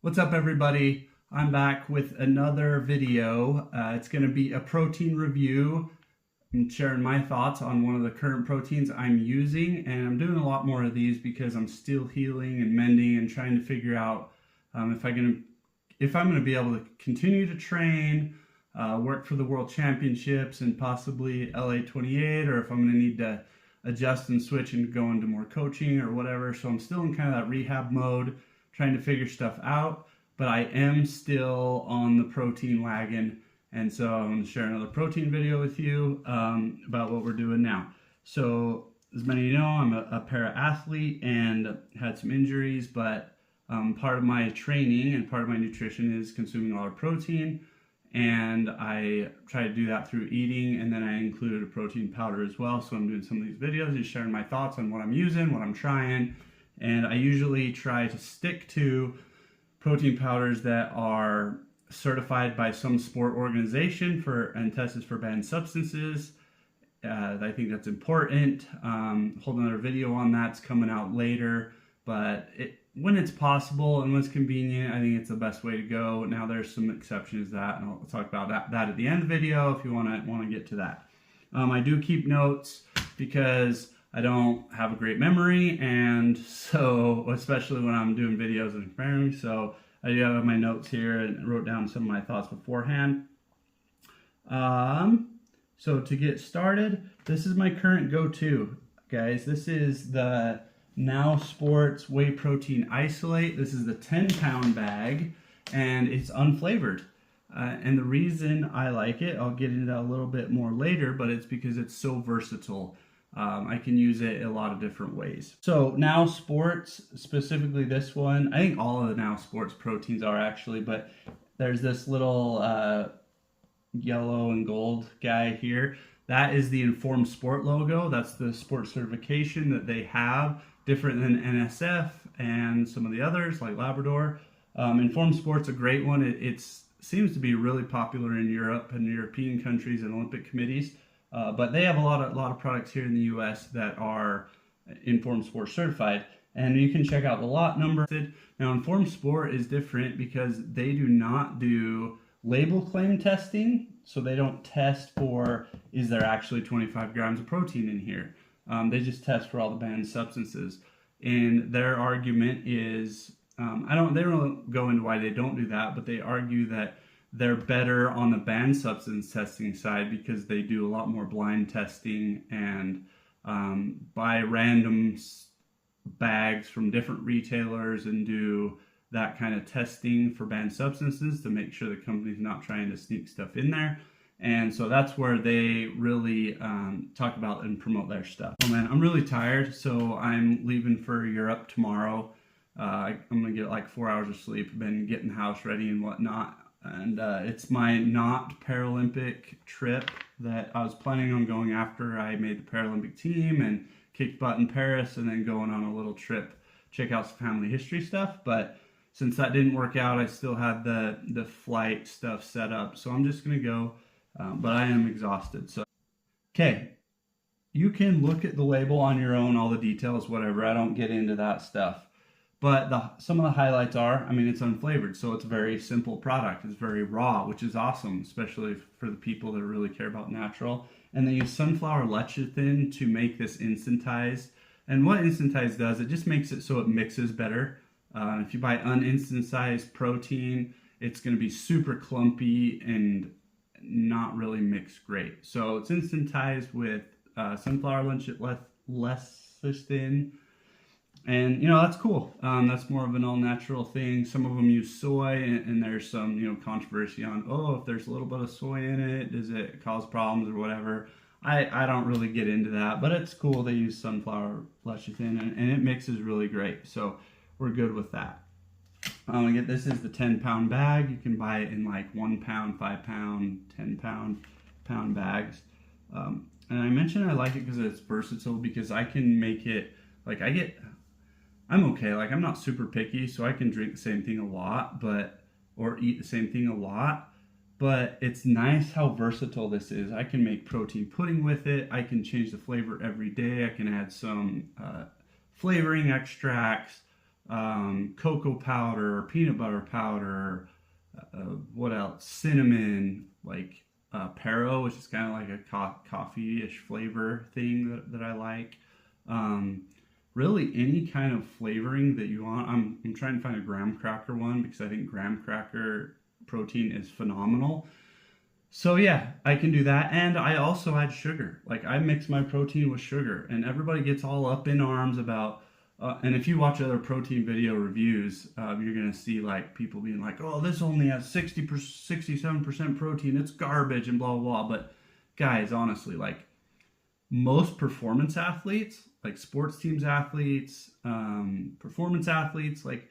What's up, everybody? I'm back with another video. It's going to be a protein review. I'm sharing my thoughts on one of the current proteins I'm using, and I'm doing a lot more of these because I'm still healing and mending and trying to figure out if I'm going to be able to continue to train, work for the World Championships and possibly LA 28, or if I'm going to need to adjust and switch and go into more coaching or whatever. So I'm still in kind of that rehab mode, trying to figure stuff out, but I am still on the protein wagon. And so I'm going to share another protein video with you about what we're doing now. So as many of you know, I'm a para-athlete and had some injuries, but part of my training and part of my nutrition is consuming a lot of protein. And I try to do that through eating, and then I included a protein powder as well. So I'm doing some of these videos, just sharing my thoughts on what I'm using, what I'm trying. And I usually try to stick to protein powders that are certified by some sport organization and tested for banned substances. I think that's important. Hold another video on that's coming out later, but when it's possible and when it's convenient, I think it's the best way to go. Now there's some exceptions to that, and I'll talk about that at the end of the video if you want to get to that. I do keep notes because I don't have a great memory, and so especially when I'm doing videos and comparing, so I do have my notes here and wrote down some of my thoughts beforehand. So to get started, this is my current go-to, guys. This is the Now Sports Whey Protein Isolate. This is the 10-pound bag, and it's unflavored. And the reason I like it, I'll get into that a little bit more later, but it's because it's so versatile. I can use it a lot of different ways. So Now Sports, specifically this one, I think all of the Now Sports proteins are actually, but there's this little yellow and gold guy here. That is the Informed Sport logo. That's the sport certification that they have, different than NSF and some of the others like Labrador. Informed Sport's a great one. It seems to be really popular in Europe and European countries and Olympic committees. But they have a lot of products here in the U.S. that are Informed Sport certified, and you can check out the lot number. Now, Informed Sport is different because they do not do label claim testing, so they don't test for is there actually 25 grams of protein in here. They just test for all the banned substances, and their argument is they don't go into why they don't do that, but they argue that they're better on the banned substance testing side because they do a lot more blind testing and buy random bags from different retailers and do that kind of testing for banned substances to make sure the company's not trying to sneak stuff in there. And so that's where they really talk about and promote their stuff. Oh man, I'm really tired, so I'm leaving for Europe tomorrow. I'm gonna get like 4 hours of sleep. I've been getting the house ready and whatnot. And it's my not Paralympic trip that I was planning on going after I made the Paralympic team and kicked butt in Paris, and then going on a little trip, check out some family history stuff. But since that didn't work out, I still had the flight stuff set up. So I'm just going to go, but I am exhausted. So, okay, you can look at the label on your own, all the details, whatever. I don't get into that stuff. But some of the highlights are, it's unflavored, so it's a very simple product. It's very raw, which is awesome, especially for the people that really care about natural. And they use sunflower lecithin to make this instantized. And what instantized does, it just makes it so it mixes better. If you buy uninstantized protein, it's going to be super clumpy and not really mixed great. So it's instantized with sunflower lecithin. And, that's cool. That's more of an all-natural thing. Some of them use soy, and there's some, controversy on, if there's a little bit of soy in it, does it cause problems or whatever? I don't really get into that, but it's cool. They use sunflower lecithin, and it mixes really great. So we're good with that. This is the 10-pound bag. You can buy it in like 1 pound, 5 pound, 10 pound bags. And I mentioned I like it because it's versatile, because I can make it, I'm okay, I'm not super picky, so I can drink the same thing a lot, or eat the same thing a lot, but it's nice how versatile this is. I can make protein pudding with it. I can change the flavor every day. I can add some flavoring extracts. cocoa powder, peanut butter powder, what else? Cinnamon, like Pero, which is kind of like a coffee-ish flavor thing that I like. Really any kind of flavoring that you want. I'm trying to find a graham cracker one because I think graham cracker protein is phenomenal. So yeah, I can do that, and I also add sugar. Like I mix my protein with sugar, and everybody gets all up in arms about. And if you watch other protein video reviews, you're gonna see like people being like, "Oh, this only has 67% protein. It's garbage," and blah blah blah. But guys, honestly, like most performance athletes, like sports teams athletes, performance athletes, like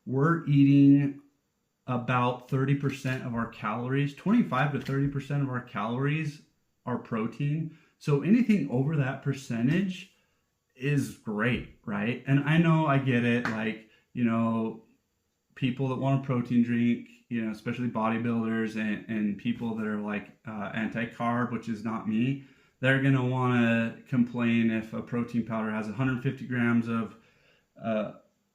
we're eating about 30% of our calories, 25 to 30% of our calories are protein. So anything over that percentage is great, right? And I know I get it, like, people that want a protein drink, especially bodybuilders and people that are like anti-carb, which is not me, they're going to want to complain if a protein powder has 150 grams of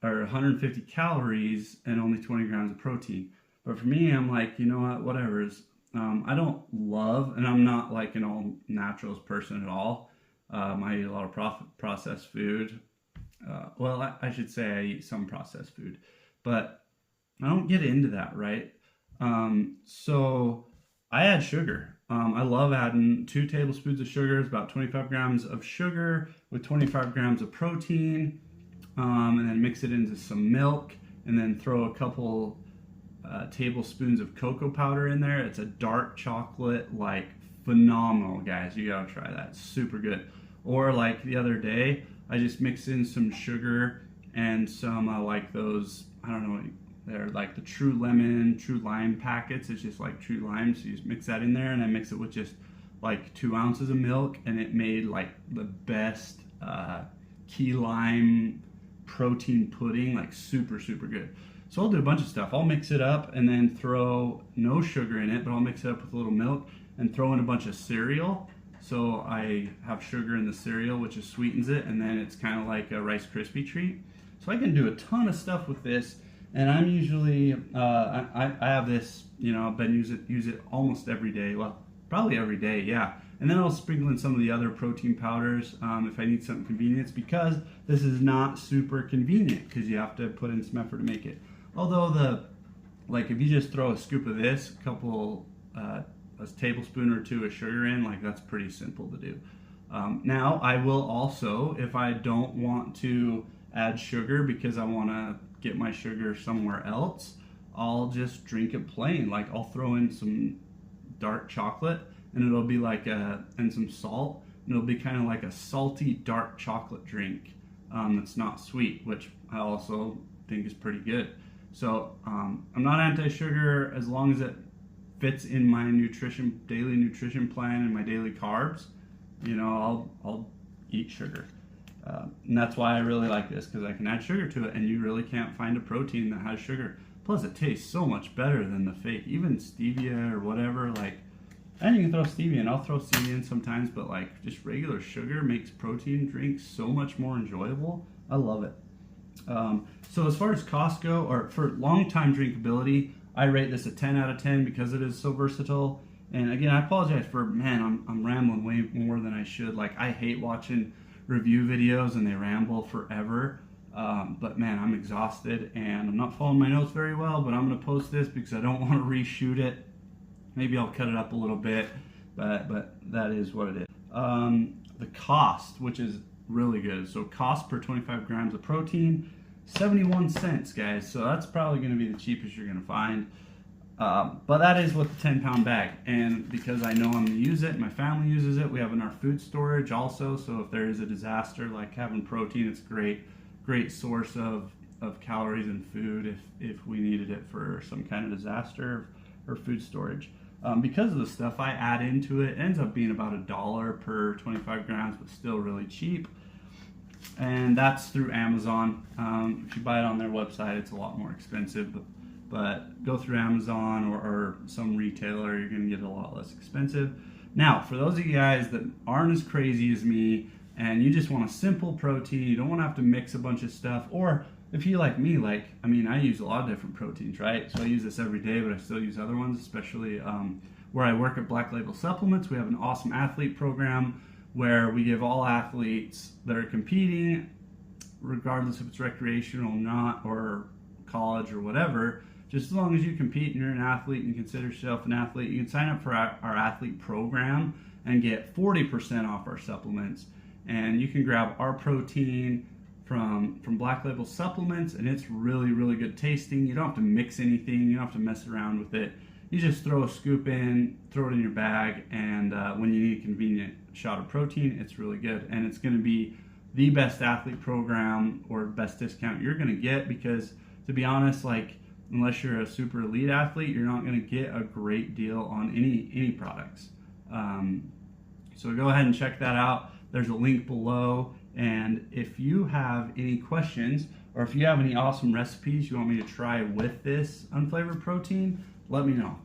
or 150 calories and only 20 grams of protein. But for me, I'm like, you know what, whatever. I don't love, and I'm not like an all naturals person at all. I eat a lot of processed food. Well, I should say I eat some processed food, but I don't get into that, right? So I add sugar. I love adding 2 tablespoons of sugar. It's about 25 grams of sugar with 25 grams of protein. And then mix it into some milk, and then throw a couple tablespoons of cocoa powder in there. It's a dark chocolate, like phenomenal, guys. You gotta try that. It's super good. Or like the other day, I just mixed in some sugar and some like those, I don't know, they're like the True Lemon, True Lime packets. It's just like True Lime, so you just mix that in there, and I mix it with just like 2 ounces of milk, and it made like the best key lime protein pudding, like super good. So I'll do a bunch of stuff. I'll mix it up and then throw no sugar in it, but I'll mix it up with a little milk and throw in a bunch of cereal. So I have sugar in the cereal, which just sweetens it, and then it's kind of like a Rice Krispie treat. So I can do a ton of stuff with this, and I'm usually I have this, I've been use it almost every day. Well, probably every day, yeah. And then I'll sprinkle in some of the other protein powders if I need some convenience, because this is not super convenient because you have to put in some effort to make it. Although if you just throw a scoop of this, a tablespoon or 2 of sugar in, like that's pretty simple to do. Now I will also, if I don't want to add sugar because I want to get my sugar somewhere else, I'll just drink it plain. Like I'll throw in some dark chocolate, and it'll be like and some salt, and it'll be kind of like a salty dark chocolate drink that's not sweet, which I also think is pretty good. So I'm not anti-sugar as long as it fits in my daily nutrition plan and my daily carbs. I'll eat sugar, and that's why I really like this, because I can add sugar to it, and you really can't find a protein that has sugar. Plus, it tastes so much better than the fake, even stevia or whatever. Like, and you can throw stevia in. I'll throw stevia in sometimes, but like just regular sugar makes protein drinks so much more enjoyable. I love it. So as far as cost go, or for long-time drinkability, I rate this a 10 out of 10 because it is so versatile. And again, I apologize for, I'm rambling way more than I should. Like, I hate watching review videos and they ramble forever. But man, I'm exhausted and I'm not following my notes very well, but I'm going to post this because I don't want to reshoot it. Maybe I'll cut it up a little bit, but that is what it is. The cost, which is really good. So cost per 25 grams of protein, 71 cents, guys. So that's probably going to be the cheapest you're going to find. But that is with the 10-pound bag. And because I know I'm going to use it, my family uses it, we have in our food storage also. So if there is a disaster, like having protein, it's great source of calories and food if we needed it for some kind of disaster or food storage. Because of the stuff I add into it, it ends up being about $1 per 25 grams, but still really cheap. And that's through Amazon. If you buy it on their website, it's a lot more expensive, but go through Amazon or some retailer, you're going to get it a lot less expensive. Now, for those of you guys that aren't as crazy as me and you just want a simple protein, you don't want to have to mix a bunch of stuff, or if you like me, like, I mean, I use a lot of different proteins, right? So I use this every day, but I still use other ones, especially where I work at Black Label Supplements. We have an awesome athlete program where we give all athletes that are competing, regardless if it's recreational or not, or college or whatever, just as long as you compete and you're an athlete and consider yourself an athlete, you can sign up for our athlete program and get 40% off our supplements. And you can grab our protein from Black Label Supplements, and it's really, really good tasting. You don't have to mix anything. You don't have to mess around with it. You just throw a scoop in, throw it in your bag, and when you need a convenient shot of protein, it's really good. And it's going to be the best athlete program or best discount you're going to get, because to be honest, like, unless you're a super elite athlete, you're not going to get a great deal on any products. So go ahead and check that out. There's a link below. And if you have any questions, or if you have any awesome recipes you want me to try with this unflavored protein, let me know.